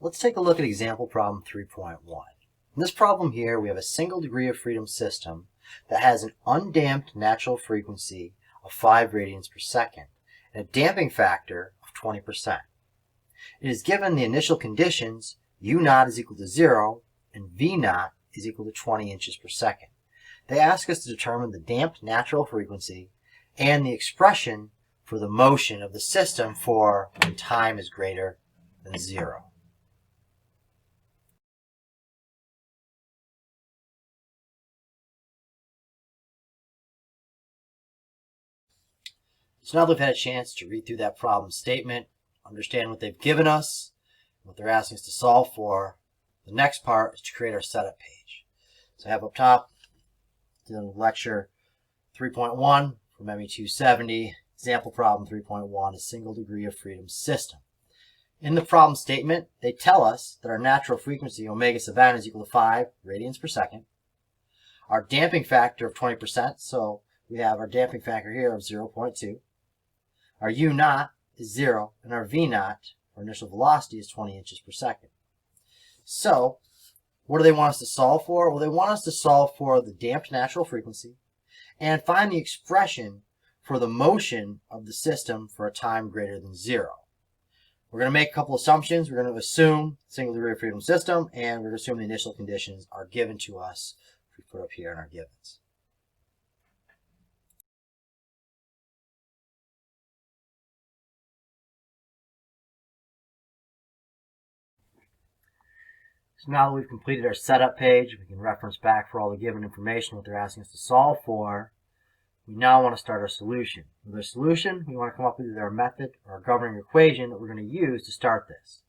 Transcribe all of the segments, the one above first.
Let's take a look at example problem 3.1. In this problem here, we have a single degree of freedom system that has an undamped natural frequency of 5 radians per second and a damping factor of 20%. It is given the initial conditions U0 is equal to 0 and V0 is equal to 20 inches per second. They ask us to determine the damped natural frequency and the expression for the motion of the system for when time is greater than 0. So now they've had a chance to read through that problem statement, understand what they've given us, what they're asking us to solve for. The next part is to create our setup page. So I have up top, dealing with lecture 3.1 from ME 270, example problem 3.1, a single degree of freedom system. In the problem statement, they tell us that our natural frequency, omega sub n, is equal to 5 radians per second. Our damping factor of 20%, so we have our damping factor here of 0.2. Our U0 is 0, and our V0, our initial velocity, is 20 inches per second. So, what do they want us to solve for? Well, they want us to solve for the damped natural frequency and find the expression for the motion of the system for a time greater than 0. We're going to make a couple assumptions. We're going to assume single degree of freedom system, and we're going to assume the initial conditions are given to us, which we put up here in our givens. So now that we've completed our setup page, we can reference back for all the given information, what they're asking us to solve for. We now want to start our solution. With our solution, we want to come up with either a method or a governing equation that we're going to use to start this.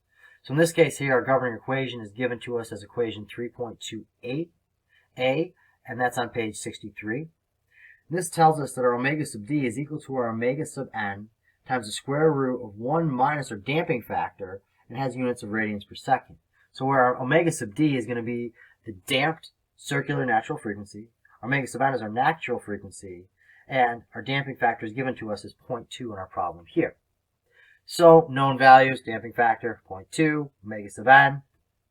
So in this case here, our governing equation is given to us as equation 3.28a, and that's on page 63. And this tells us that our omega sub d is equal to our omega sub n times the square root of 1 minus our damping factor, and has units of radians per second. So where our omega sub d is going to be the damped circular natural frequency, omega sub n is our natural frequency, and our damping factor is given to us as 0.2 in our problem here. So known values, damping factor 0.2, omega sub n,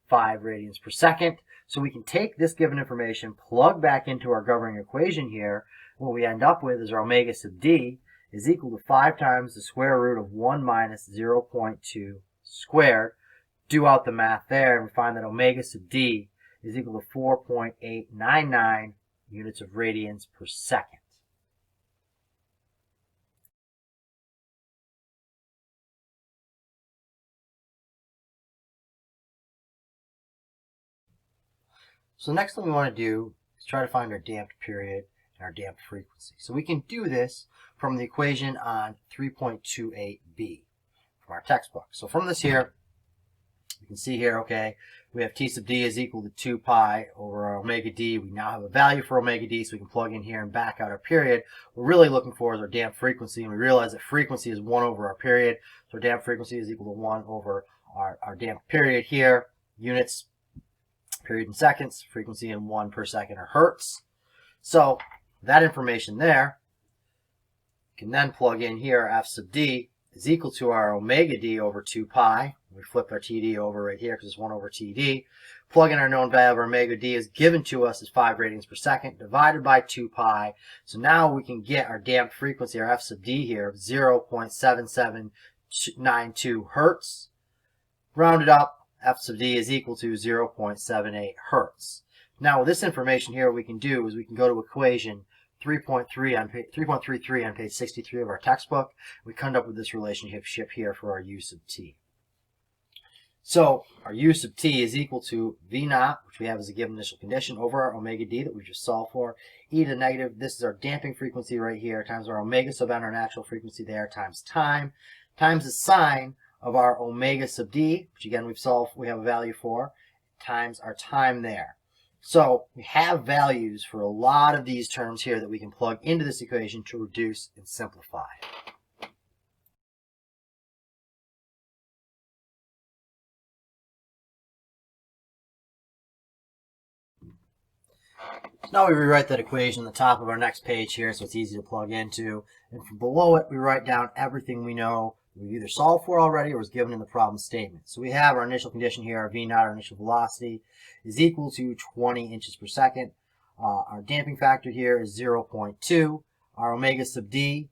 5 radians per second. So we can take this given information, plug back into our governing equation here. What we end up with is our omega sub d is equal to 5 times the square root of 1 minus 0.2 squared. Do out the math there, and we find that omega sub d is equal to 4.899 units of radians per second. So the next thing we want to do is try to find our damped period and our damped frequency. So we can do this from the equation on 3.28b from our textbook. So from this here, you can see here, okay, we have T sub d is equal to 2 pi over our omega d. We now have a value for omega d, so we can plug in here and back out our period. What we're really looking for is our damped frequency, and we realize that frequency is 1 over our period. So our damped frequency is equal to 1 over our damped period here. Units, period in seconds, frequency in 1 per second or hertz. So that information there, we can then plug in here f sub d is equal to our omega d over 2 pi. We flipped our TD over right here because it's 1 over TD. Plug in our known value of our omega d is given to us as 5 radians per second divided by 2 pi. So now we can get our damped frequency, our f sub d here, of 0.7792 hertz. Rounded up, f sub d is equal to 0.78 hertz. Now with this information here, what we can do is we can go to equation 3.33 on page 63 of our textbook. We come up with this relationship here for our u sub t. So our u sub t is equal to V0, which we have as a given initial condition, over our omega d that we just solved for, e to the negative, this is our damping frequency right here, times our omega sub n, our natural frequency there, times time, times the sine of our omega sub d, which again we've solved, we have a value for, times our time there. So we have values for a lot of these terms here that we can plug into this equation to reduce and simplify. So now we rewrite that equation on the top of our next page here so it's easy to plug into. And from below it, we write down everything we know we've either solved for already or was given in the problem statement. So we have our initial condition here, our V naught, our initial velocity, is equal to 20 inches per second. Our damping factor here is 0.2. Our omega sub d,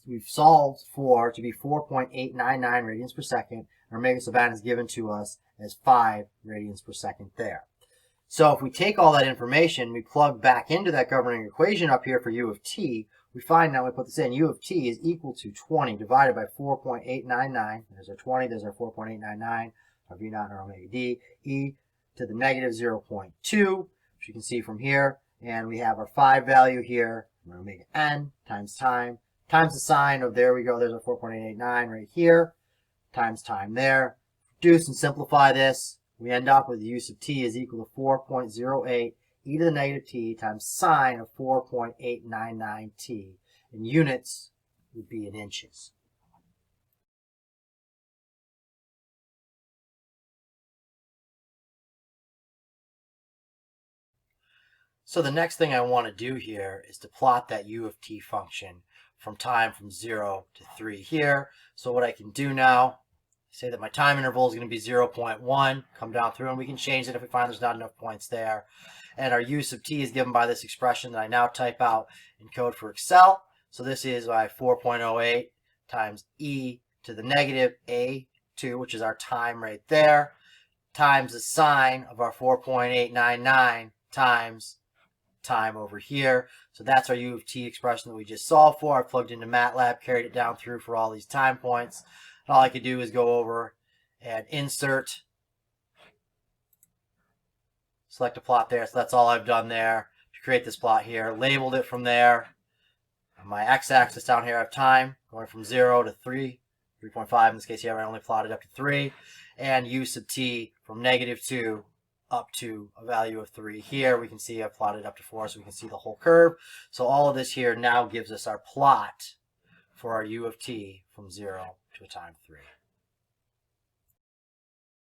we've solved for to be 4.899 radians per second. Our omega sub n is given to us as 5 radians per second there. So if we take all that information, we plug back into that governing equation up here for u of t, we find now we put this in, u of t is equal to 20 divided by 4.899. There's our 20, there's our 4.899, our v naught and our omega d, e to the negative 0.2, which you can see from here. And we have our 5 value here, our omega n times time, times the sine of, there we go, there's our 4.889 right here, times time there. Reduce and simplify this. We end up with u sub t is equal to 4.08 e to the negative t times sine of 4.899 t. In units would be in inches. So the next thing I want to do here is to plot that u of t function from time from 0 to 3 here. So what I can do now, say that my time interval is going to be 0.1, come down through, and we can change it if we find there's not enough points there. And our u sub t is given by this expression that I now type out in code for Excel. So this is my 4.08 times e to the negative a2, which is our time right there, times the sine of our 4.899 times time over here. So that's our u of t expression that we just solved for. I plugged into MATLAB, carried it down through for all these time points. And all I could do is go over and insert, select a plot there. So that's all I've done there to create this plot here. Labeled it from there. On my x-axis down here I have time going from 0 to 3, 3.5 in this case here. I only plotted up to 3. And u sub t from negative 2 up to a value of 3 here. We can see I've plotted up to 4, so we can see the whole curve. So all of this here now gives us our plot for our u of t from 0 to a time 3.